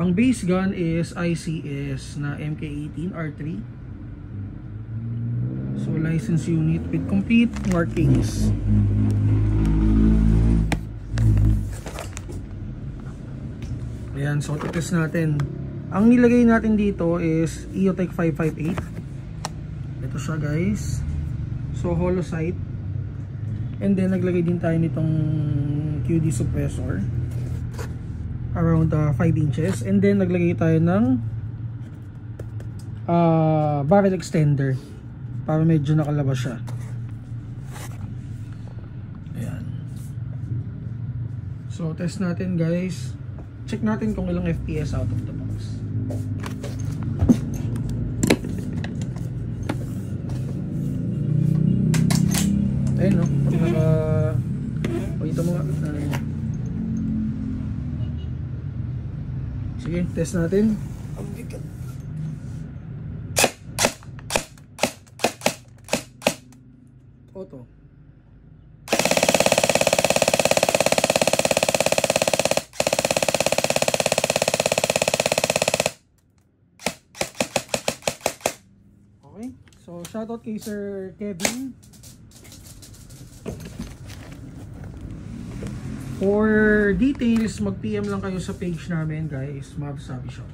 Ang base gun is ICS na MK18R3. So license unit with complete markings. Ayan, so test natin. Ang nilagay natin dito is EOTech 558. Ito siya guys. So hollow sight. And then naglagay din tayo nitong QD suppressor. Around 5 inches, and then naglagay tayo ng barrel extender para medyo nakalabas siya. Ayan. So test natin guys, check natin kung ilang FPS out of the box. Ayun no, pag naka ito mo nga. Sige, test natin. Auto. Okay. So, shoutout kay Sir Kevin. For details, mag-PM lang kayo sa page namin guys, Mavs Hobby Shop.